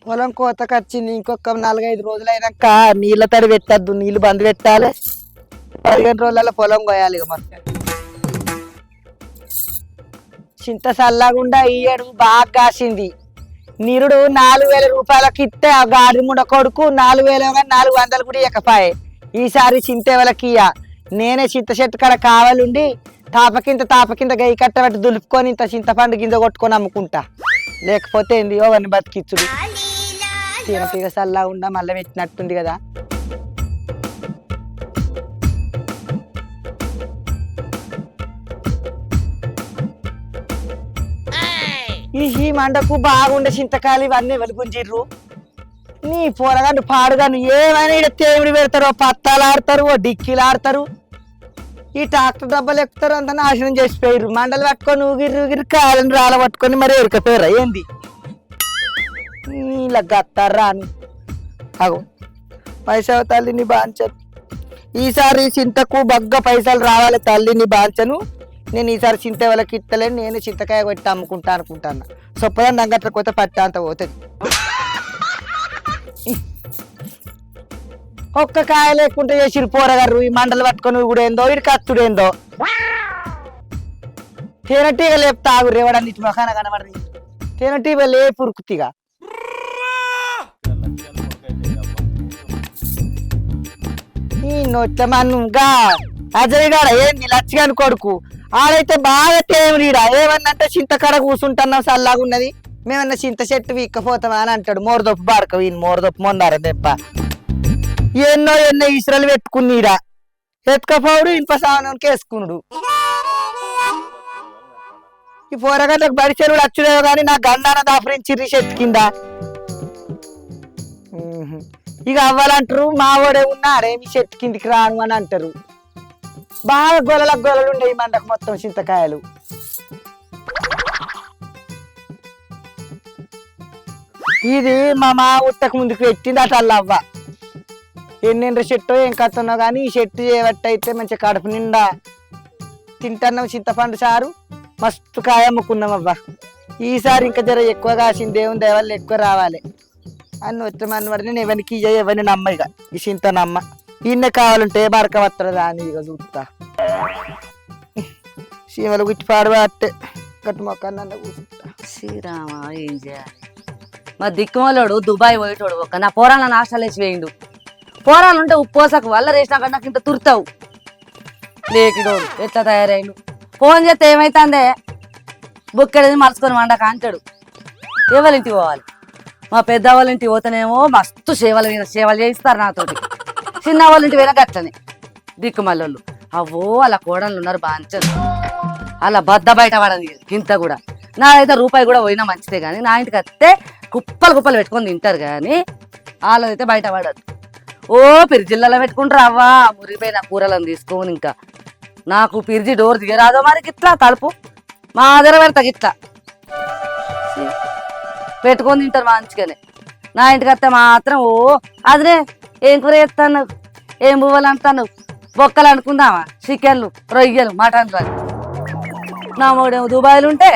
పొలం కోతకు వచ్చింది. ఇంకొక 4-5 రోజులైనాక నీళ్ళ తడి పెట్టద్దు, నీళ్ళు బంద్ పెట్టాలి. 15 రోజులలో పొలం కోయాలి. ఇక మొత్తం చింత సల్లగుండా ఈ ఏడు బాగా కాసింది. నిరుడు 4,000 రూపాయలకి ఇస్తే ఆ గాడి ముడ కొడుకు 4,000 కానీ 400 కూడా ఇవ్వకపాయే. ఈసారి చింత ఎవరికి ఇయ్య, నేనే చింత చెట్టు కాడ కావాలండి తాపకింత గయ్యి కట్టబెట్టి దులుపుకొని ఇంత చింతపండు గింజ కొట్టుకొని అమ్ముకుంటా. లేకపోతే ఏంది అవన్నీ బతికిచ్చుడు. తీగ సల్లా ఉండా మళ్ళీ పెట్టినట్టుంది కదా. ఈ మండకు బాగుండే చింతకాయలు ఇవన్నీ ఎవరు గుంజిర్రు. నీ పోరగాడు పాడుగాను ఏమైనా ఇక్కడ తేమిడి పెడతారు, పత్తాలు ఆడతారు, డిక్కీలు ఆడతారు, ఈ ట్రాక్టర్ డబ్బాలు ఎక్కుతారు, అంతా నాశనం చేసిపోయారు. మండలు పట్టుకొని ఊగిర్రు కాయలను రాళ్ళ పట్టుకొని మరి ఎరికపోయారా ఏంది. నీళ్ళ గత్తారాను అగో పైసా తల్లిని బాంచను. ఈసారి చింతకు బగ్గ పైసలు రావాలి తల్లిని బాంచను. నేను ఈసారి చింత వాళ్ళకి ఇస్తలేను, నేను చింతకాయ కొట్టి అమ్ముకుంటా అనుకుంటాను. సొప్పదని నంగట్ల కొత్త పట్ట అంత పోతుంది. ఒక్క కాయ లేకుంటే చేసిరు పోరగారు. ఈ మండలు పట్టుకొని కూడా ఏందో ఇటు కత్తుడేందో తేనెటీగ లేపు తాగు రేవడానికి మొఖాన కనబడి తేనెటీగ లేపు ఉరుకుతిగా. ఈ నొచ్చమన్నుగా అజయ్ ఏంది లచ్చిగాని కొడుకు ఆడైతే బాగా తేమిరీడా. ఏమన్నంటే చింతకడ కూర్చుంటున్నాం సల్లాగున్నది, మేమన్నా చింత చెట్టు వీక్కపోతామా అని అంటాడు. మోరదొప్పు బాడక ఈయన మోరదొప్పు మొందారా దెబ్బ. ఎన్నో ఈశ్వరాలు పెట్టుకున్నీడా ఎత్తుకపోడు ఇనుప సామానికి వేసుకున్నాడు. ఈ పోరగడ్లకు బడిచెరువుడు వచ్చుడేవో కానీ నా గండాన దాపరించిర్రి చెట్టు కింద. ఇక అవ్వాలంటారు మావోడే ఉన్నాడే మీ చెట్టు కిందికి రాను అని అంటారు. బాగా గొలలు ఉండే ఈ మండకు మొత్తం చింతకాయలు. ఇది మా ఉత్తకు ముందుకు పెట్టింది అట అల్లవ్వ. ఎన్నెండ్ర చెట్టు ఏం కత్తున్నావు కానీ ఈ చెట్టు చేయబట్టయితే మంచిగా కడుపు నిండా తింటున్నాం. చింతపండు చారు మస్తు కాయ అమ్ముకున్నాం అవ్వ. ఈసారి ఇంకా జర ఎక్కువ కాసింది, దేవుని దేవాళ్ళు ఎక్కువ రావాలి అని వచ్చామని పడి నేను ఎవరికి ఎవరిని నమ్మ. ఇక ఈ చింత నమ్మ ఈయన కావాలంటే బరక వస్తాడు అని ఇక చూస్తా. సీమలు గుచ్చి పాడబట్టే గట్టు మొక్కన్న కూర్చుంటా. శ్రీరామ ఏం చేయాలి. మా దిక్కుమలోడు దుబాయ్ పోయేటోడు ఒక నా పోరాలను నాశాలు వేసి వేయిండు. పోరాలు ఉంటే ఉప్పోసకు వల్ల రేసినా కన్నా ఇంత తురుతావు లేకిడోడు ఎట్లా తయారైండు. ఫోన్ చేస్తే ఏమైతుందే బుక్కెడేది మలుచుకొని వండక అంటాడు. ఎవరింటికి పోవాలి, మా పెద్ద వాళ్ళ ఇంటికి పోతేనేమో మస్తు సేవలు చేయిస్తారు నాతోటి. చిన్న వాళ్ళ ఇంటి పోయినా గట్లనే దిక్కుమల్లోళ్ళు. అవో అలా కోడళ్ళు ఉన్నారు బాంచరు, అలా బద్ద బయట పడదు ఇంత కూడా. నాదైతే రూపాయి కూడా పోయినా మంచిదే కానీ నా ఇంటికి వస్తే కుప్పలు పెట్టుకొని తింటారు కానీ వాళ్ళదైతే బయట పడదు. ఓ పిరిజిల్లలో పెట్టుకుంటారు అవ్వా మురిగిపోయిన కూరలను తీసుకొని. ఇంకా నాకు పిరిజి డోర్ దిగరాదో మరి గిట్లా తలుపు మా దగ్గర పెడతా గిట్లా పెట్టుకొని తింటారు మంచిగానే. నా ఇంటికి వస్తే మాత్రం ఓ అదినే ఏం కూర చేస్తాను, ఏం పువ్వులు అంటాను, బొక్కలు అనుకుందామా, చికెన్లు, రొయ్యలు, మటన్లు అని. నా మూడేమో దుబాయ్లు ఉంటే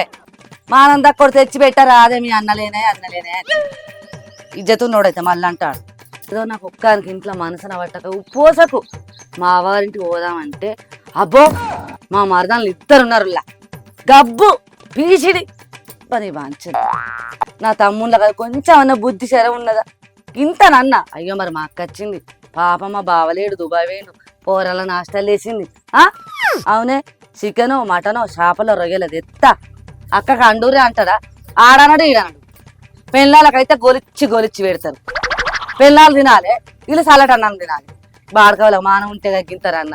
మానంద కూడా తెచ్చి పెట్టారా అదే మీ అన్నలేనే అని ఇజ్జతున్నోడైతే మళ్ళీ అంటాడు. ఏదో నాకు ఒక్కరికి ఇంట్లో మనసున పట్టక ఉప్పోసకు మా వారింటికి పోదామంటే అబ్బో మా మరదాలు ఇద్దరున్నారులా గబ్బు పీచిడి పని బాంచదు. నా తమ్ముళ్ళ కదా కొంచెం అన్న బుద్ధి శర ఉన్నదా ఇంత నన్న. అయ్యో మరి మా అక్క వచ్చింది పాప, మా బావలేడు దుబాయ్ వేడు, పోరల నాష్టాలు వేసింది. అవునే చికెను మటను చేపలు రొయ్యలది ఎత్తా అక్కకి అండూరే అంటాడా, ఆడనాడు ఈడనాడు. పెళ్ళాలకైతే గొలిచ్చి పెడతారు. పెళ్ళాలు తినాలి, వీళ్ళు సలాడ్ అన్నం తినాలి. బాడకవల మానం ఉంటే తగ్గింతారు అన్న.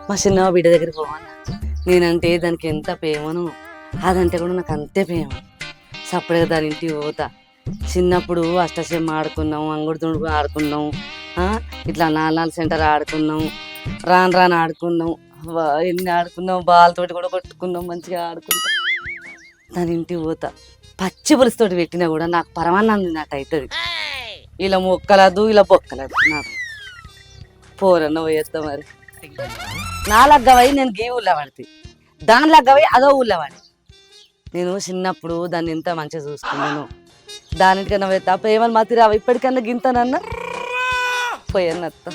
మా చిన్న బిడ్డ దగ్గరికి పోవన్నా. నేనంటే దానికి ఎంత ప్రేమను, అదంటే కూడా నాకు అంతే ప్రేమ. సపరేట్గా దాని ఇంటికి పోతా. చిన్నప్పుడు అష్టచెమ్మ ఆడుకున్నాం, అంగుడు తుండుకు ఆడుకున్నాం, ఇట్లా 4 సెంటర్ ఆడుకున్నాం, రాను ఆడుకున్నాం, ఎన్ని ఆడుకున్నాం, బాల్తోటి కూడా కొట్టుకున్నాం, మంచిగా ఆడుకుంటాం. దాని ఇంటికి పోతా. పచ్చి పులుసుతోటి పెట్టినా కూడా నాకు పరమాన్నం తిన్నట్టు అవుతుంది. ఇలా మొక్కలదు ఇలా బొక్కలదు. నాకు పోరన్న పోయేస్తా మరి. పట్టి నా లగ్గవై నేను గీ ఊళ్ళో పడితే దాని లగ్గవై అదో ఊళ్ళో పడి నేను చిన్నప్పుడు దాన్ని ఎంత మంచిగా చూసుకున్నాను దానికన్నా పోయి తప్ప ఏమని మాతి రావు ఇప్పటికన్నా గింతనన్నా పోయాను అత్త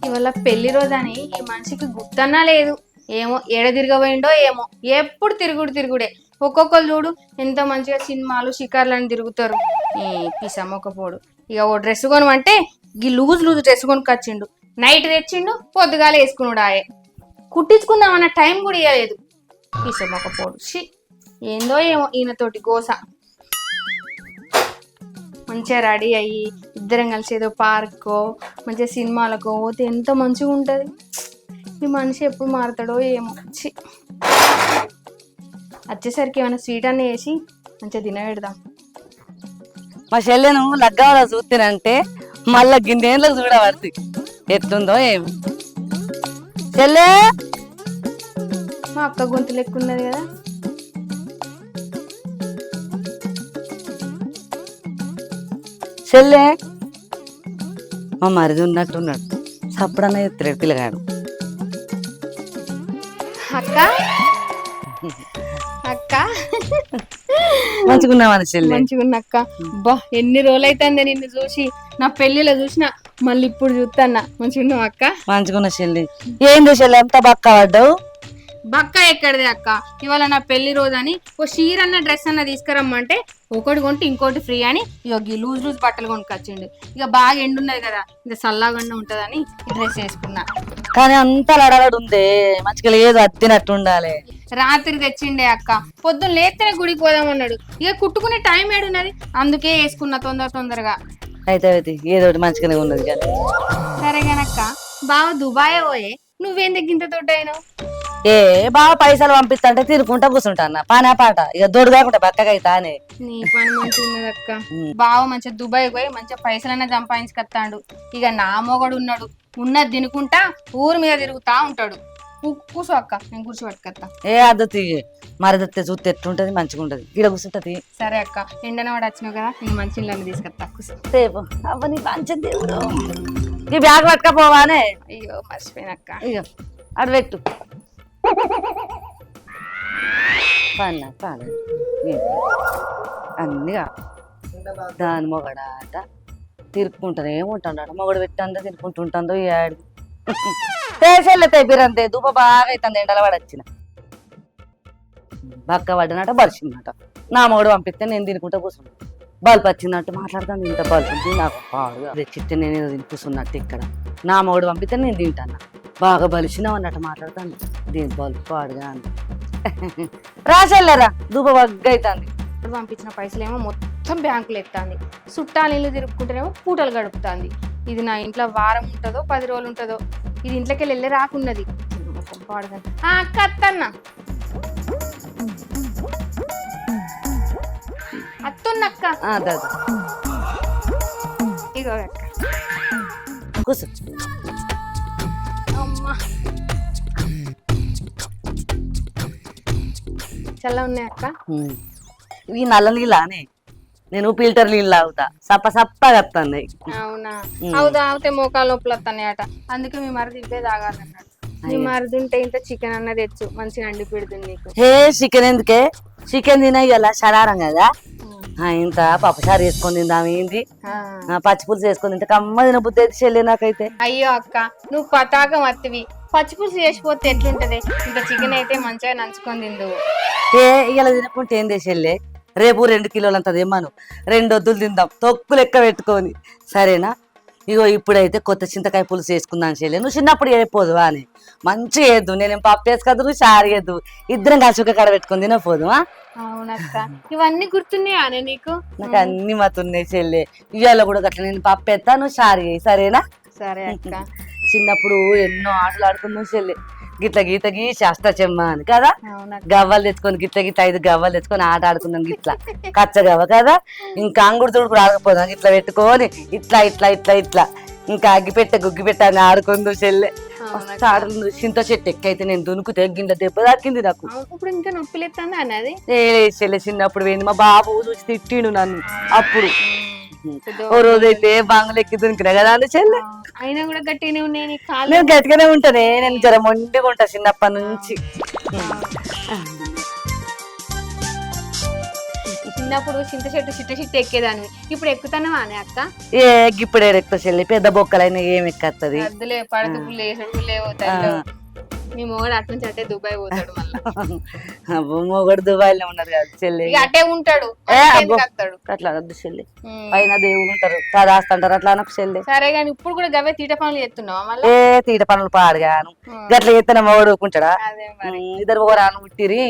ఇవాళ పెళ్లి రోజని ఈ మనిషికి గుర్తన్నా లేదు. ఏమో ఏడ తిరగబోయిండో ఏమో, ఎప్పుడు తిరుగుడే. ఒక్కొక్కరు చూడు ఎంత మంచిగా సినిమాలు షికార్లని తిరుగుతారు. ఈ పిసమ్మొక్కపోడు ఇక ఓ డ్రెస్ కొనమంటే ఈ లూజ్ డ్రెస్ కొనుక్కొచ్చిండు. నైట్ తెచ్చిండు, పొద్దుగాల వేసుకున్నాడు. ఆయే కుట్టించుకుందామన్న టైం కూడా ఇవ్వలేదు. పిసమ్మొక్కపోడు షి ఏందో ఏమో ఈయనతోటి గోస. మంచిగా రెడీ అయ్యి ఇద్దరం కలిసి ఏదో పార్కో మంచిగా సినిమాలకో పోతే ఎంత మంచిగా ఉంటుంది. ఈ మనిషి ఎప్పుడు మారుతాడో ఏమో. వచ్చేసరికి ఏమైనా స్వీట్ అన్న వేసి మంచిగా తినబెడదాం. మా చెల్లెను లగ్గాల చూస్తేనంటే మళ్ళా గిన్నెలకు చూడబడుతుంది ఎట్లుందో ఏమి. చెల్లె మా అక్క గొంతు లెక్క ఉన్నది కదా. చెల్లె మా మరిది ఉన్నట్టున్నాడు సప్పుడన్నా ఎత్తులేడు పిల్లగాడు. అక్క అక్క మంచిగున్నావని చెల్లె. మంచిగున్న అక్క. బా ఎన్ని రోజులు అవుతుంది నిన్ను చూసి. నా పెళ్లిలో చూసిన మళ్ళీ ఇప్పుడు చూస్తాన్నా. మంచిగున్నావు అక్క. మంచిగున్న చెల్లి. ఏంది చెల్లె ఎంత బక్క పడ్డావు? బక్క ఎక్కడిది అక్క. ఇవాళ నా పెళ్లి రోజు అని ఓ షీర్ అన్న డ్రెస్ అన్న తీసుకురమ్మంటే ఒకటి కొంటే ఇంకోటి ఫ్రీ అని ఇక లూజ్ బట్టలు కొనుక్కొచ్చిండు. ఇక బాగా ఎండున్నది కదా, ఇంకా చల్లగా ఉంటదని ఈ డ్రెస్ వేసుకున్నా. కానీ అంత లడగడు ఉందే, మంచిగా లేదు అత్తినట్టు ఉండాలి. రాత్రి తెచ్చిండే అక్క. పొద్దున్న లేస్తేనే గుడికి పోదామన్నాడు. ఇక కుట్టుకునే టైం ఏడున్నది, అందుకే వేసుకున్నా తొందరగా. అయితే ఏదో ఒకటి మంచిగానే ఉన్నది కానీ. సరేగానక్క. బావ దుబాయ్ పోయే, నువ్వేం గింత తోటైనావు? ఏ బాగా పైసలు పంపిస్తా తిరుకుంటా కూర్చుంటా అన్న పానా పాట ఇక దొడ్డు కాకుండా బక్కగా అయితానే. నీ పని మంచిగా ఉన్నది అక్క. బావ మంచిగా దుబాయ్ పోయి మంచిగా పైసలన్నా సంపాదించుకొస్తాడు. ఇక నా మొగడు ఉన్నాడు, ఉన్నది తినుకుంటా ఊరు మీద తిరుగుతా ఉంటాడు. కూర్చో అక్క, నేను కూర్చోబెట్టుకొస్తా. ఏ అద్దతి మరిదత్తే చూస్తే ఎట్లుంటది మంచిగా ఉంటది ఇక్కడ కూర్చుంటది. సరే అక్క, ఎండన వాడు వచ్చినావు కదా, నేను మంచి ఇళ్ళని తీసుకొస్తా. సేపు అవ్వని మంచి దేవుడు ఈ బ్యాగ్ పట్టుకపోవానే. అయ్యో మర్చిపోయినక్క. ఇక అడు పెట్టు పన్న పాలు అన్నిగా దాని మొగడాట తిరుక్కుంటానే ఉంటాడు. మొగడు పెట్టందో తిరుక్కుంటుంటుందో ఈ ఆడు తేసెళ్ళతే బిరంతే దూప బాగా అవుతుంది ఎండల పడొచ్చిన బక్క పడినట్ట బలిసిందట. నా మొగడు పంపిస్తే నేను తినుకుంటా కూర్చున్నాను. బల్పు వచ్చిందట్టు మాట్లాడుతాను. ఇంత బల్పు నాకు పాడుగా తెచ్చిస్తే నేను ఏదో తిని కూర్చున్నట్టు ఇక్కడ. నా మొగడు పంపిస్తే నేను తింటాను. బాగా బలిసినావు అన్నట్టు మాట్లాడుతాను. దీని బల్పు పాడుగా అని రాసెళ్ళరా దూప బగ్గ అవుతుంది. ఇప్పుడు పంపించిన పైసలేమో మొత్తం బ్యాంకులు ఎత్తాంది. చుట్టాలు ఇల్లు తిరుపుకుంటేనేమో పూటలు గడుపుతాంది. ఇది నా ఇంట్లో వారం ఉంటుందో 10 రోజులు ఉంటుందో. ఇది ఇంట్లోకి వెళ్ళి రాకున్నది. అక్క అత్తన్న అత్తున్నక్క ఇగో అక్క కూర్చో. అమ్మా చల్ల ఉన్నాయి అక్క. ఇవి నల్ల నీళ్ళనే నేను ఫిల్టర్ నీళ్ళు తాగుతా సప్పగా వస్తున్నాయి. అవునా? అవు తాగితే మోకాలు లోపల వస్తాయి అట. అందుకే మీ మరిది ఇవే తాగాలన్నాడు. మీ మరిది ఉంటే ఇంత చికెన్ అన్న తెచ్చు, మంచిగా అండి పెడుతుంది నీకు. హే చికెన్ ఎందుకే? చికెన్ తిన ఇలా శరారం కదా. ఇంత పప్పుసారి వేసుకొని తిందాం ఏంది, పచ్చిపులుసు వేసుకొని తింటే కమ్మ తిన బుద్ధి అయితే చెల్లి నాకైతే. అయ్యో అక్క, నువ్వు పతాకం అత్తివి. పచ్చిపులుసు చేసిపోతే ఎట్లుంటది? ఇంకా చికెన్ అయితే మంచిగా నంచుకొని తిందు. ఏ ఇలా తినకుంటే ఏం చేసేళ్ళే, రేపు 2 కిలోలు అంత తెమ్మను, 2 వద్దులు తిందాం తొక్కు లెక్క పెట్టుకొని. సరేనా? ఇగో ఇప్పుడైతే కొత్త చింతకాయ పులుసు వేసుకుందాం చెల్లె. నువ్వు చిన్నప్పుడు అయిపోదు అని మంచిగా వేద్దు. నేనేం పప్పు వేసుకోదు, నువ్వు చారు వేద్దు, ఇద్దరం కలిసి ఒక కడ పెట్టుకొని తినపోదు. అవునక్క, ఇవన్నీ గుర్తున్నాయా నీకు? నాకు అన్ని మతున్నాయి చెల్లె. ఇవాళ కూడా అట్లా నేను పప్పు వేస్తా, నువ్వు చారు వేయి. సరేనా? సరే అక్క. చిన్నప్పుడు ఎన్నో ఆటలు ఆడుకున్నావు చెల్లె. గిట్ల గీత గీసి అష్టచెమ్మ అని కదా, గవ్వలు తెచ్చుకొని గిట్ల 5 గవ్వలు తెచ్చుకొని ఆట ఆడుకున్నాం గిట్లా కచ్చ గవ్వ కదా. ఇంకా అంగుడు తుడుకు ఆడకపోదాం ఇట్లా పెట్టుకొని ఇట్లా ఇట్లా ఇట్లా ఇట్లా ఇంకా అగ్గిపెట్ట గుగ్గిపెట్ట అని ఆడుకుందు చెల్లె. తాడలు చింత చెట్టు ఎక్కైతే నేను దునుకుతే గిండ దెబ్బ తాకింది నాకు. ఇప్పుడు ఇంకా నొప్పి లేస్తుందా అన్నది? చెల్లె చిన్నప్పుడు పోయింది, మా బాబు చూసి తిట్టిండు నన్ను అప్పుడు. ఓ రోజైతే బాంగులెక్కి దునికినా కదా అని చెల్లె. అయినా కూడా గట్టిగానే ఉన్నాయి నీ కాళ్ళు. నేను గట్టిగానే ఉంటానే, నేను జర మొండిగా ఉంటా చిన్నప్పటి నుంచి. చిన్నప్పుడు చింత చెట్టు ఎక్కేదాన్ని, ఇప్పుడు ఎక్కుతానవా అని అక్క? ఏ ఇప్పుడే ఎక్కువ చెల్లి, పెద్ద బొక్కలైనా ఏం ఎక్కత్తది. అద్దులే పడతులు లేసుడు లేవుతాడు. మీ మొగడు అటు నుంచి అట్టే దుబాయ్ పోతాడు మళ్ళీ. మొగడు దుబాయ్ లో ఉన్నారు కదా చెల్లి, అట్టే ఉంటాడు. అట్లా వద్దు చెల్లి, పైన దేవుడు ఉంటారు రాస్తుంటారు అట్లా అనకు చెల్లి. సరే గాని ఇప్పుడు కూడా గవే తీట పనులు చేస్తున్నావా మళ్ళీ? ఏ తీట పనులు పాడుగాను గట్ల ఎత్తున మొగడు ఊకుంటాడా? ఇద్దరు ఒకరాను పుట్టిరి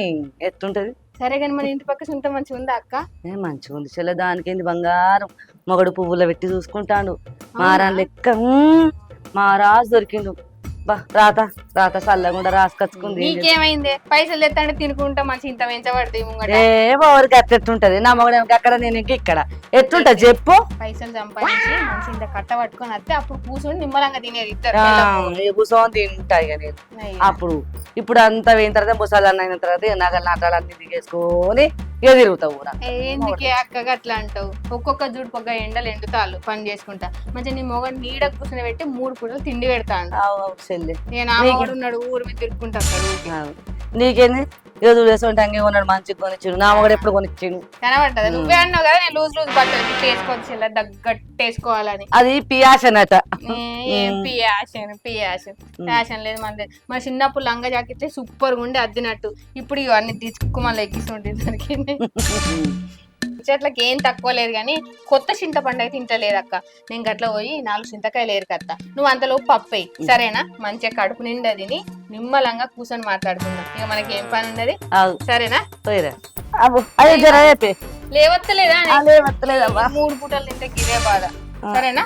ఎత్తుంటది. సరే గాని మన ఇంటి పక్క సొంత మంచిగా ఉందా అక్క? ఏ మంచిగా ఉంది చెల్లె, దానికేంది బంగారం. మొగడు పువ్వులో పెట్టి చూసుకుంటాడు, మారాన్ లెక్క. మా రాజు దొరికిండు. బా రాత రాత చల్లకుండా రాసుకొచ్చుకుంది. నీకేమైంది? పైసలు తెత్తంటే తినుకుంటా మంచి ఇంత పెంచబడతాయి ముంగట. ఎవరికి ఎట్టుంటది, నా మొగడు అక్కడ నేను ఇక్కడ ఎట్టుంటది చెప్పు. పైసలు సంపాదించి మంచి ఇంత కట్ట పట్టుకొని వస్తే అప్పుడు కూర్చొని నిమ్మలంగా తినేది ఇద్దరు. కూర్చొని తింటాయి ఇక నేను అప్పుడు. ఇప్పుడు అంతా పోయిన తర్వాత ముసలాన్ని అయిన తర్వాత నగలు నాటాలు అన్ని దిగేసుకొని ఇక తిరుగుతావు కూడా. ఎందుకే అక్కగా అట్లా అంటావు? ఒక్కొక్క జుడు పొగ్గ ఎండలు ఎండుతాళ్ళు పని చేసుకుంటా. మంచిగా నీ మొగడు నీడ కూర్చొని పెట్టి 3 పూటలు తిండి పెడతాను. నేను ఆ మొగడు ఉన్నాడు ఊరి మీద తిరుక్కుంటాడు. నీకేంది ఏదో వేసుకుంటే అంగే కొన్నాడు, మంచిగా కొనిచ్చిండు. నా మొగడు ఎప్పుడు కొనిచ్చిండు కనబడ్డది? నువ్వే అన్నావు కదా నేను లూజ్ బట్టలు వేసుకోవచ్చు దగ్గట్టేసుకోవాలని. అది పియాషన్ అట. ఏం ఫ్యాషన్ లేదు మన. మన చిన్నప్పుడు లంగా జాకెట్లే సూపర్ గా ఉండి అద్దినట్టు. ఇప్పుడు ఇవన్నీ తీసుకు మళ్ళీ ఎక్కిస్తుంటే దానికి చెట్లకి ఏం తక్కువ లేదు కానీ కొత్త చింతపండు అయితే తింటలేదు అక్క. నేను గట్ల పోయి 4 చింతకాయలు ఏరుకత్తా, నువ్వు అంతలో పప్పు అయ్యి సరేనా? మంచిగా కడుపు నిండా తిని నిమ్మలంగా కూర్చొని మాట్లాడుకుందాం. ఇక మనకి ఏం పని ఉండదు సరేనా? లేవత్తలేదా? 3 పూటలు తింటే గిరే బాధ సరేనా?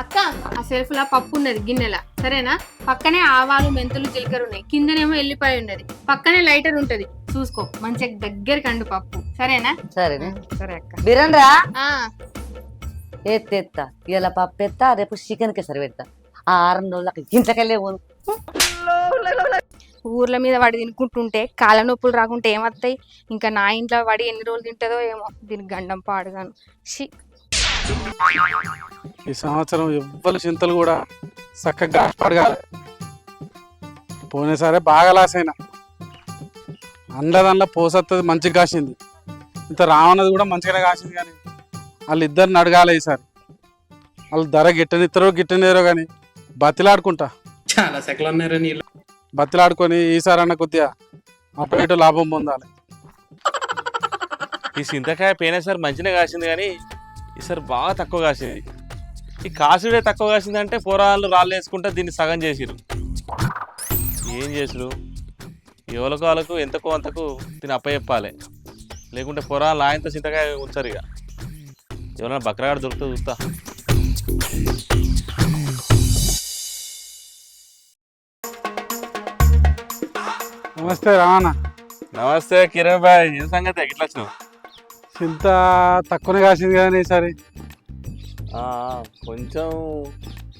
అక్క ఆ సెల్ఫ్ లా పప్పు ఉన్నది గిన్నెల సరేనా? పక్కనే ఆవాలు మెంతులు జీలకర్ర ఉన్నాయి, కిందనేమో ఎల్లిపాయ ఉన్నది, పక్కనే లైటర్ ఉంటది చూసుకో. మంచిగా దగ్గరికి అండు పప్పు సరేనా? సరేనా? సరే అక్క. బిరండ్రా ఎత్తా ఇలా పప్పు ఎత్తా, రేపు చికెన్ కి సరి పెడతా. 6 రోజులకి ఇంతకెళ్ళే ఊర్ల మీద వాడి తినుకుంటుంటే కాళ్ళ నొప్పులు రాకుంటే ఏమత్తాయి? ఇంకా నా ఇంట్లో వాడి ఎన్ని రోజులు తింటుందో ఏమో, దీనికి గండం పాడుగాను. ఈ సంవత్సరం ఎవ్వరు చింతలు కూడా చక్కగా పడగాలి. పోయినసారే బాగా లాస్ అయినా, అండ్లదండ్ల పోసత్తది మంచిగా కాసింది, ఇంత రావన్నది కూడా మంచిగానే కాసింది. కానీ వాళ్ళు ఇద్దరిని అడగాలి ఈసారి. వాళ్ళు ధర గిట్టనిస్తారో కానీ బతిలాడుకుంటా చాలా సెకలు ఉన్నారా నీళ్ళు బతిలాడుకొని ఈసారి అన్న కొద్దిగా అటు ఇటు లాభం పొందాలి. ఈ చింతకాయ పోయినసారి మంచిగా కాసింది కానీ ఈసారి బాగా తక్కువ కాసింది. ఈ కాసుడే తక్కువ కాసిందంటే పోరాళ్ళు రాళ్ళు వేసుకుంటే దీన్ని సగం చేసిరు. ఏం చేసుడు? ఎవరికి వాళ్ళకు ఎంతకో అంతకు దీన్ని అప్పచెప్పాలి, లేకుంటే పోరాళ్ళు ఆయనతో చింతకాయ ఉంచారు. ఇక ఎవరైనా బక్రాగాడు దొరుకుతూ చూస్తా. నమస్తే రావణ. నమస్తే కిరణ్ బాయ్, ఏం సంగతి ఇట్లా వచ్చినావు? చింత తక్కువనే కాసింది కానీ ఈసారి కొంచెం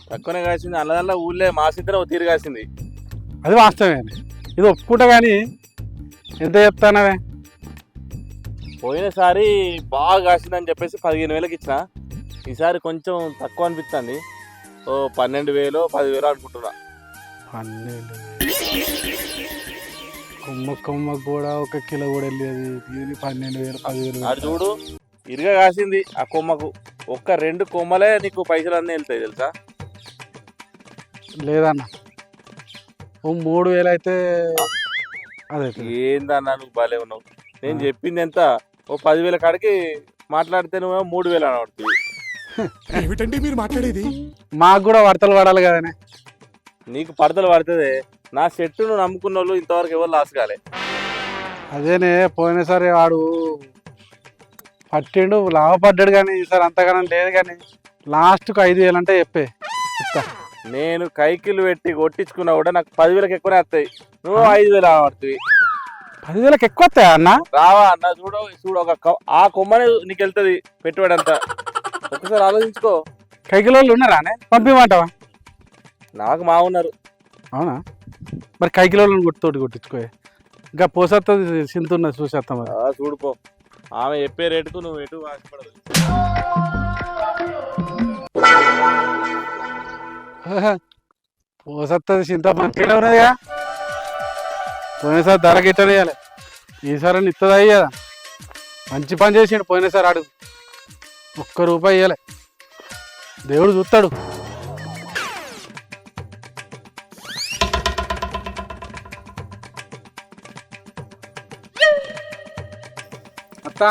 తక్కువనే కాసింది. అల్లదల్లా ఊళ్ళే మా సిద్ధం తీరు కాసింది. అది వాస్తవమే, ఇది ఒప్పుకుంటా కానీ ఎంత చెప్తానవే? పోయినసారి బాగా కాసిందని చెప్పేసి 15,000కి ఇచ్చిన. ఈసారి కొంచెం తక్కువ అనిపిస్తుంది, ఓ 12,000 10,000 అనుకుంటున్నా. 12,000 కొమ్మకు కూడా 1 కిలో కూడా వెళ్ళేది, దీని 12,000 10,000. అది చూడు ఇరుగా కాసింది ఆ కొమ్మకు. 1-2 కొమ్మలే నీకు పైసలు అన్నీ వెళ్తాయి తెలుసా? లేదన్న, ఓ 3,000 అయితే అదే. ఏందన్నా నువ్వు బాలే ఉన్నావు. నేను చెప్పింది ఎంత? ఓ 10,000 కాడికి మాట్లాడితే నువ్వు 3,000 అనబడుతుంది. ఏమిటండి మీరు మాట్లాడేది? మాకు కూడా వడతలు పడాలి కదనే. నీకు పడతలు పడుతుంది, నా చెట్టును నమ్ముకున్న వాళ్ళు ఇంతవరకు ఎవరు లాస్ కాలే. అదేనే పోయినసారి వాడు పట్టిండు లాభపడ్డాడు కానీ ఈసారి అంతగానం లేదు. కానీ లాస్ట్కు 5,000 అంటే చెప్పే చెప్తా. నేను కైకిలు పెట్టి కొట్టించుకున్నా కూడా నాకు 10,000కి ఎక్కువనే వస్తాయి, నువ్వు 5,000 ఆడుతుంది. 10,000కి ఎక్కువ వస్తాయా అన్న? రావా అన్న? చూడు ఆ కొమ్మనే నీకు వెళ్తుంది పెట్టుబడి అంతా. ఒకసారి ఆలోచించుకో. కైకిలో ఉన్నారానే పంపిమంటావా? నాకు మా ఉన్నారు. అవునా? మరి కైకిలోళ్ళని కొట్టించుకో. ఇంకా పోసత్తది సింతున్నది చూసేస్తాం. చూడుపో, ఆమె చెప్పే రేటుకు నువ్వు ఎటు ఆశపడదు. పోసత్తది సింత మంచిగా ఉన్నదిగా. పోయినసారి ధర గిట్టనేయాలి, ఈసారి ఇస్తుందా అయ్యదా? మంచి పని చేసిండు పోయినసారి. అడుగు ₹1 ఇవ్వాలి, దేవుడు చూస్తాడు. అత్త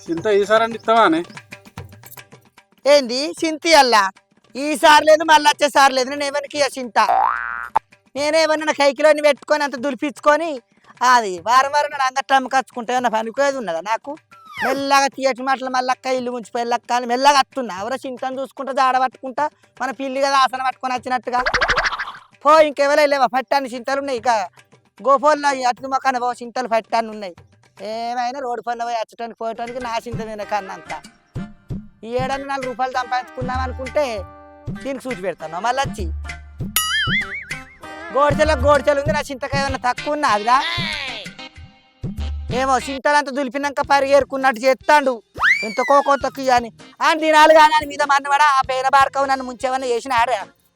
చింత ఈసారి ఇస్తావా అని? ఏంది చింతి అల్లా? ఈసారి లేదు మళ్ళీ వచ్చేసారి లేదు. నేను ఎవరికి చింత నేనేమన్నా కైకిలోని పెట్టుకొని అంత దులిపించుకొని అది వారం వారం నేను అంగట్లో అమ్మకచ్చుకుంటే ఏమన్నా పనికోయేది ఉన్నదా నాకు? మెల్లగా తీయటి మాటలు మళ్ళక్క ఇల్లు ముంచి పెళ్ళక్క అని మెల్లగా వస్తున్నా. ఎవరో చింతను చూసుకుంటా జాడ పట్టుకుంటా మన పిల్లి కదా ఆసన పట్టుకొని వచ్చినట్టుగా పో. ఇంకెవరో లేవా పట్టాన్ని చింతలు ఉన్నాయి. ఇక గోపోల్లో అట్లు మొక్కన పో చింతలు పట్టాన్ని ఉన్నాయి. ఏమైనా రోడ్డు పనులు పోయి వచ్చటానికి పోయటానికి నా చింత మీద కన్నంత. ఈ ఏడాది ₹4 సంపాదించుకుందాం అనుకుంటే దీనికి సూచి పెడతాను. మళ్ళీ వచ్చి గోడ్చెలు ఉంది. నా చింతకాయ ఏమన్నా తక్కువ ఉన్నా అదిరా? ఏమో చింతలంతా దులిపినాక పరిగేరుకున్నట్టు చేస్తాడు. ఎంత కోకొత్తకి అని అని దినాలు కానీ మీద మన్నవాడ ఆ పేర బాడకవు నన్ను ముంచేవన్నా చేసిన ఆడ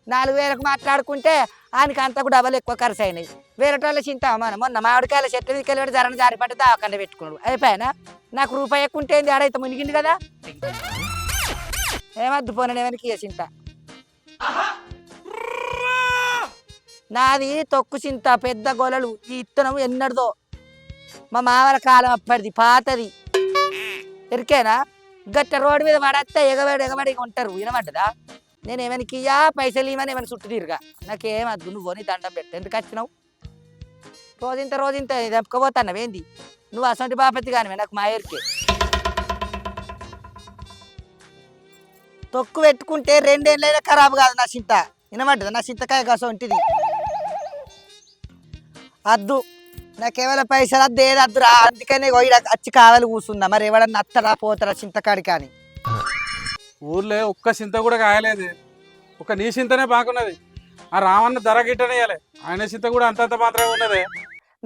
4,000కు మాట్లాడుకుంటే ఆయనకి అంతకు డబల్ ఎక్కువ ఖర్చు అయినాయి. వేరే వాళ్ళ చింత మొన్న మామిడికాయల చెట్టు తీసుకెళ్ళి జరని జారిపట్టి దావకండ పెట్టుకున్నాడు. అయిపోయానా? నాకు రూపాయి ఎక్కువ ఉంటే ఆడైతే మునిగింది కదా. ఏమద్దు పోననేవానికి చింత నాది. తొక్కు చింత పెద్ద గొలలు. ఈ ఇత్తనం ఎన్నడదో మా మామల కాలం అప్పటిది పాతది. ఎరికేనా? గట్ట రోడ్డు మీద పడత్తే ఎగబడి ఉంటారు. వినమంటదా? నేను ఏమనికి పైసలు ఇవ్వని ఏమైనా చుట్టూ తిరుగా. నాకేమద్దు, నువ్వు నీ దండం పెట్ట. ఎందుకు వచ్చినావు? రోజంత దెప్పకపోతాన్నావేంది? నువ్వు అసంటి బాపతి కానివే నాకు మా ఎరికే. తొక్కు పెట్టుకుంటే 2 ఏళ్ళైనా ఖరాబ్ కాదు నా చింత. వినమంటదా? నా చింతకాయ కోసం ఉంటుంది. అద్దు నాకేమైనా పైసలు అద్దు ఏది అద్దురా. అందుకనే వచ్చి కావాలి కూర్చుందా. మరి ఎవడన్నా అత్తరా పోతారా చింతకాడి కానీ? ఊర్లో ఒక్క చింత కూడా కాయలేదు. ఒక నీ చింతనే బాగున్నది. ఆ రామన్న ధర గిట్టనేయాలి, ఆయన చింత కూడా అంతంత మాత్రమే ఉన్నది.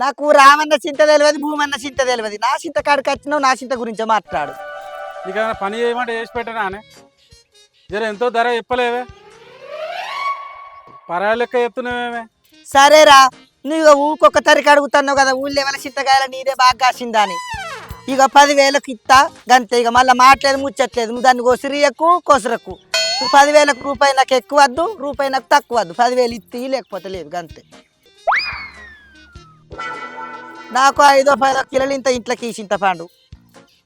నాకు రామన్న చింత తెలియదు, భూమన్న చింత తెలియదు. నా చింత కాడికి వచ్చినావు, నా చింత గురించే మాట్లాడు. నీకు ఏమైనా పని చేయమంటే చేసి పెట్టనా అని? జర ఎంతో ధర చెప్పలేవే, పరాయి లెక్క చెప్తున్నావేమే. సరేరా, నువ్వు ఊకొక తరికి అడుగుతున్నావు కదా ఊళ్ళో ఏమైనా చింతకాయల నీదే బాగా కాసిందా అని. ఇక 10,000కి ఇస్తా గంతే. ఇక మళ్ళీ మాట్లాడేది ముచ్చట్లేదు. నువ్వు దాన్ని కొసిరియకు కొసరకు. నువ్వు 10,000కు రూపాయి నాకు ఎక్కువ వద్దు, రూపాయి నాకు తక్కువ వద్దు. 10,000 ఇస్తే లేకపోతే లేదు గంతే. నాకు 5-10 కిలోలు ఇంత ఇంట్లోకి చింతపండు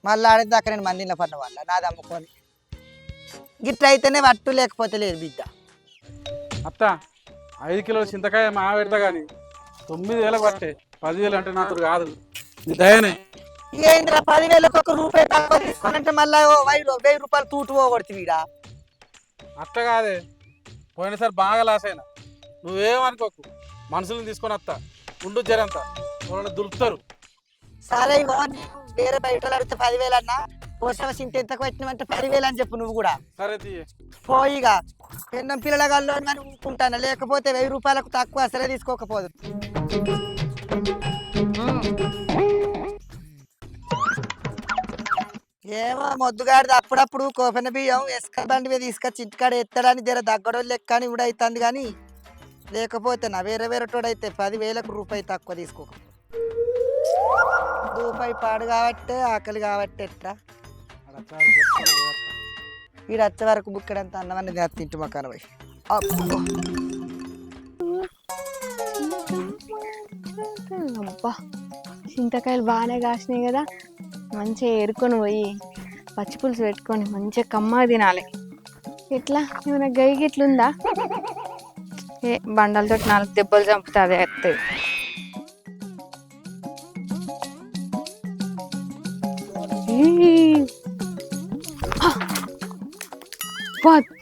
మళ్ళీ ఆడేదాకా నేను మందిలో పడిన వాళ్ళ నాది అమ్ముకొని గిట్ల అయితేనే పట్టు, లేకపోతే లేదు బిడ్డ. అత్త 5 కిలోల చింతకాయ మా పెడతా కానీ 9,000 పట్టే. 10,000 అంటే నాతో కాదు, నీ దయనే. ఏంద్రా 10,000కు ₹1 తక్కువ తీసుకోనంటే మళ్ళీ ₹1,000 తూటు పోగొడుతుంది వీడా. అట్ట కాదే, పోయినసారి బాగా లాస్ అయినా. నువ్వేమనుకోకు, మనుషులను తీసుకొని వస్తా ఉండు. జరంతా వాళ్ళని దులుపుతారు. సరే ఇగో వేరే బయట అడిగితే 10,000 అన్నా, పోషణ చింత ఎంతకు పెట్టినమంటే 10,000 అని చెప్పు. నువ్వు కూడా సరే తీయ పోయిగా పెన్నం పిల్లల గల్లో కానీ ఊరుకుంటాను, లేకపోతే ₹1,000కు తక్కువ అసలే తీసుకోకపోదు. ఏమో మొద్దుగాడిది అప్పుడప్పుడు కోపెన బియ్యం ఎస్క బండి మీద తీసుకొచ్చి ఇంటికాడ ఎత్తడాని జర దగ్గడో లెక్క అని కూడా అవుతుంది. కానీ లేకపోతే నా వేరే తోడైతే 10,000కు ₹1 తక్కువ తీసుకోక. రూపాయి పాడు కాబట్టి ఆకలి కాబట్టి ఎట్లా వీడు వచ్చే వరకు బుక్కడంతా అన్నమని తింటు మకాన పోయి. అబ్బా చింతకాయలు బాగానే కాసినాయి కదా. మంచిగా ఏరుకొని పోయి పచ్చి పులుసు పెట్టుకొని మంచిగా కమ్మగా తినాలి. ఇట్లా ఏమైనా గై గిట్లుందా? బండలతో 4 దెబ్బలు చంపుతా అదే వస్తుంది.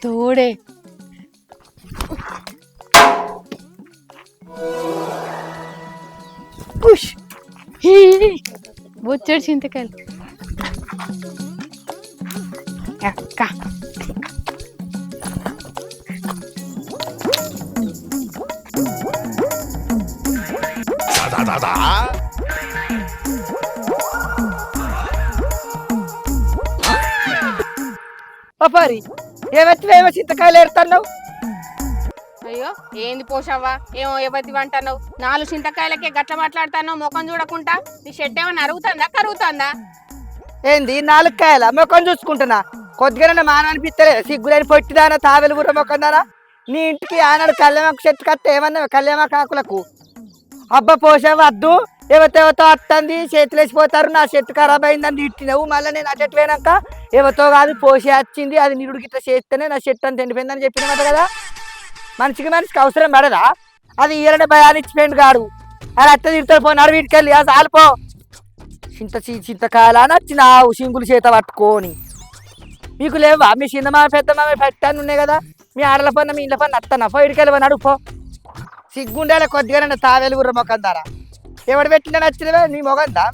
తోడే బొచ్చాడు చింతకాయలు. అక్క పరి ఏమో చింతకాయలు ఏడుతున్నావు. అయ్యో ఏంది పోషవ్వా, ఏమో ఎవతి అంటున్నావు? 4 చింతకాయలకే గట్ల మాట్లాడుతాను, ముఖం చూడకుండా. నీ షెడ్ ఏమన్నా అరుగుతుందా కరుగుతుందా? ఏంది 4 కాయల మొక్కను చూసుకుంటున్నా? కొద్దిగా మాన అనిపిస్తలేదు? సిగ్గులేని పొట్టిదానా, తావెలు గుర్ర మొక్కదానా? నీ ఇంటికి ఆనాడు కళ్యామాకు చెట్టు కట్ట ఏమన్నా కళ్యామాకు ఆకులకు? అబ్బా పోషవద్దు, ఎవతో వస్తుంది, చేతులు వేసిపోతారు, నా చెట్టు ఖరాబ్ అయిందని తిట్టినవు. మళ్ళీ నేను అటెట్ పోయినాక ఎవతో కాదు పోసి వచ్చింది, అది నిరుడు గిట్ట చేస్తేనే నా చెట్టు అంత ఎండిపోయిందని చెప్పినమాట కదా. మనిషికి అవసరం పడదా? అది ఈరనే భయాలు ఇచ్చిపోయింది కాడు. అది అత్త తిడతాడు, పోనాడు వీటికి వెళ్ళి అది ఆలిపో. చింతకాయలా నచ్చినావు సింగులు చేత పట్టుకొని. మీకు లేవా? మీ చిన్నమామ పెద్దమామ పెట్టాను ఉన్నాయి కదా, మీ ఆడల పన్న మీ ఇంట్లో పన్న అత్తన్నా పోయిడికెళ్ళి పోయి నడుపో. సిగ్గుండేలా కొద్దిగా తావేలు గుర్ర మొక్కం దారా. ఎవడు పెట్టినా నచ్చినవే నీ మొగందా?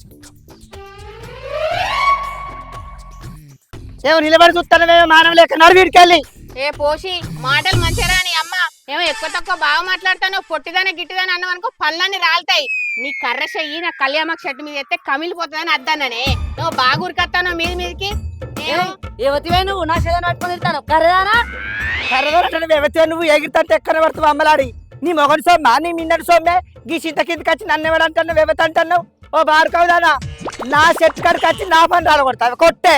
ఏమో నిలబడి చూస్తానమే మానవ లేక నడు వీడికెళ్ళి. ఏ పోషి, మాటలు మంచిరా నీ అమ్మ. ఏమో ఎక్కువ తక్కువ బాగా మాట్లాడతాను, పొట్టిదానే గిట్టిదాని అన్నావు అనుకో పళ్ళని రాలుతాయి. నీ కర్ర చెయ్యి నా కళ్యామాకు షర్ట్ మీద ఎత్తే కమిలిపోతుందని అద్దాననే. నువ్వు బాగా ఉరికత్తాను మీదికి. యువతివే నువ్వు నా శరీరం పట్టుకొని తింటాను కర్రదానా? కర్రదంటే వ్యవతే నువ్వు ఎగిరితే ఎక్కడ పడుతావు అమ్మలాడి. నీ మొగడు సొమ్మ, నీ మిన్నడు సొమ్మే. గీ చింత కిందకి వచ్చి నన్ను ఎవడంటున్నావు? వ్యవత అంటున్నావు? ఓ బాడుకోదానా, నా చెట్టు కాడికి వచ్చి నా పని రాలగొడతావు కొట్టే.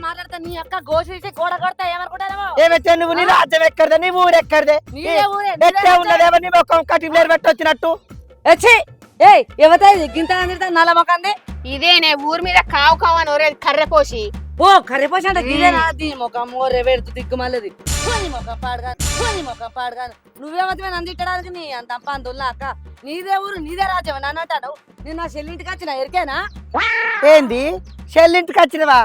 మాట్లాడతా నీ అక్క గోసి గోడ కొడతా ఏమనుకుంటావు? ఏమైతే నువ్వు నీ రాజ్యం ఎక్కడదే, నీ ఊరు ఎక్కడదే? ఎట్టే ఉన్నదేమో నీ మొక్క కటింగ్ పెట్టి వచ్చినట్టు. ఏ యువత గింత నల్ల మొక్కంది ఇదేనే ఊరి మీద కావు కావు అని ఒరేది కర్ర పోసి. ఓ కర్రెపోసి అంటే గిదేనా? దీని మొక్క మోరే పెడుతూ దిక్కు మళ్ళీ మొక్క పాడగాను నువ్వేమవుతావే నన్ను తిట్టడానికి? నీ అంత అప్ప అంతున్నా అక్క, నీదే ఊరు నీదే రాజ్యం నన్ను అంటాను. నేను నా చెల్లింటికి వచ్చిన ఎరికేనా? ఏంది చెల్లింటికి వచ్చినవా?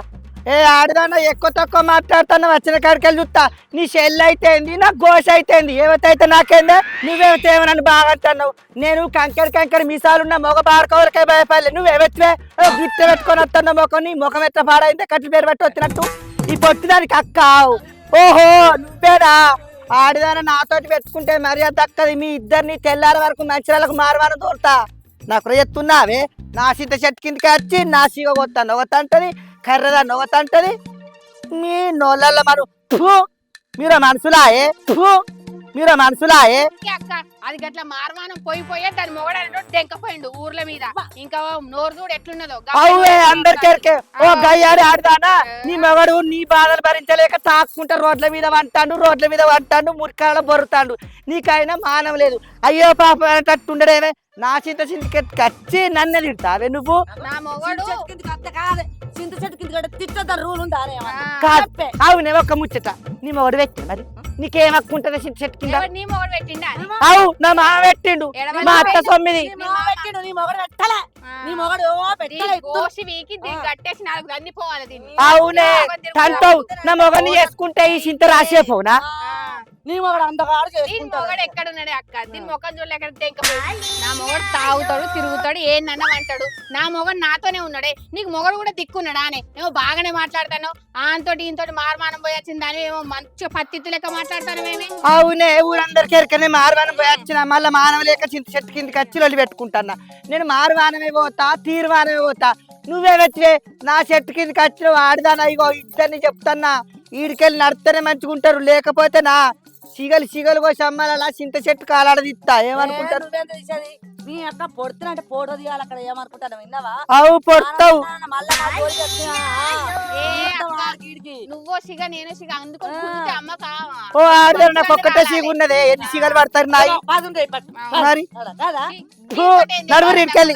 ఏ ఆడదానా ఎక్కువ తక్కువ మాట్లాడుతున్నా? వచ్చిన కాడికి వెళ్ళి చూస్తా. నీ చెల్లి అయితేంది, నా గోష అయితేంది, ఏమైతే నాకేందే? నువ్వేమైతే ఏమన్నా బాగా అంటున్నావు? నేను కంకర మీసాలున్న మొగ బాడుకోవరకే భయపడలే. నువ్వేవెత్తే గిట్ట పెట్టుకొని వస్తున్నా మొఖం. నీ ముఖం ఎట్లా పాడైందే కట్లు పేరు పెట్టి వచ్చినట్టు? ఈ పొట్టిదానికి అక్క. ఓహో నువ్వేనా? ఆడిదాన నాతోటి పెట్టుకుంటే మర్యాద దక్కది. మీ ఇద్దరిని తెల్లారి వరకు మంచిరాలకు మారవాలని దూరతా. నాకు ఎత్తున్నావే? నా చింత చెట్టు కిందకి వచ్చి నా సీగ కొత్తాను ఒకతంటది, కర్రదాన్ని ఒకతంటది. మీ నోళ్ళల్లో మీరు మనుషులాయే, మీరు మనుషులాయే. అక్క అది గట్ల మార్మానం పోయిపోయే దాని మొగడ దెంకపోయిండు ఊర్ల మీద. ఇంకా నోరు చూడు ఎట్లున్నదో. అవువే అందరికెరికే. ఓ గయ్యాడి ఆడదానా, నీ మొగడు నీ బాధలు భరించలేక తాక్కుంటా రోడ్ల మీద వంటాడు, మురికాల బొరుతాడు. నీకైనా మానం లేదు. అయ్యో పాప అనేటట్టుండడేమే. నా చింత కచ్చి నన్ను తిడతావే నువ్వు? నా మొగడు చింత చెట్టు కింద తిట్టద్దా రూల్ ఉందా? అవునే ఒక ముచ్చట. నీ మొగడు వ్యక్తి మరి నీకేమక్కుంటది చింత చెట్టు కింద? నీ మొగడు పెట్టిండా? అవు నా మామ పెట్టిండు, మా అత్త 9. నీ మొగడు పెట్టలే, నీ మొగడు గోసి వీకి కట్టేసి 4 గంది పోవాలి దీన్ని. అవునే తంటావు. నా మొగని చేసుకుంటే ఈ చింత రాసేపోనా? నీ మొగడు అందగాడు దీని మొగడు ఎక్కడున్నాడే అక్క? దీని ముఖం చూడలే ఎక్కడ తెంకపోయి. నా మొగడు తాగుతాడు, తిరుగుతాడు, ఏందన్నా అంటాడు. నా మొగడు నాతోనే ఉన్నాడే. నీకు మొగడు కూడా దిక్కున్నాడా అని ఏమో బాగానే మాట్లాడతాను. ఆంతోటి ఈంతోటి మారమానం పోయి వచ్చిందని ఏమో మంచి పత్తిత్తు లెక్క మాట్లాడతాను. అవునే ఊరందరికి ఎరకనే మారవానం పోయి వచ్చిన. మళ్ళీ మానవ లేక చింత చెట్టు కిందకి వచ్చి లొల్లి పెట్టుకుంటున్నా. నేను మారవానమే పోతా, తీర్వానమే పోతా. నువ్వే వచ్చే నా చెట్టు కిందకి వచ్చిన ఆడదానా? ఇగో ఇద్దరిని చెప్తాన్నా, ఈడికెళ్ళి నడితేనే మంచిగుంటారు. లేకపోతే నా సిగలు కోసి అమ్మాలా చింత చెట్టు కాలాడదిస్తా. ఏమనుకుంటారు? నీ అక్క పొడుతున్నట్టు ఫోటో తీయాలి అక్కడ. ఏమనుకుంటాను విన్నావా? అవు పొడతావు. నువ్వో సిగ నేను సిగ అందుకొని అమ్మ కావా? ఓ ఆడదారు నాకు ఒక్కటే సిగ ఉన్నదే. ఎన్ని సిగలు పడతారు నాయి మరి? నడువురు ఇంటికెళ్ళి.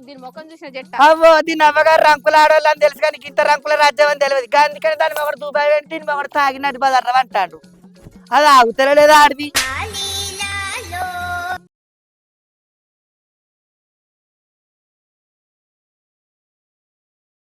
దీని ముఖం చూసిన జట్ట. అవ్వో దీని అవ్వగారు రంకులు ఆడవాళ్ళు అని తెలుసు, కానీ ఇంత రంకుల రాజ్యం అని తెలియదు. అందుకని దాన్ని ఒకటి దుబాయ్ పెట్టి ఒకటి తాగినట్టు బదర్రం అంటాడు. అది ఆగుతారో లేదా ఆడిది?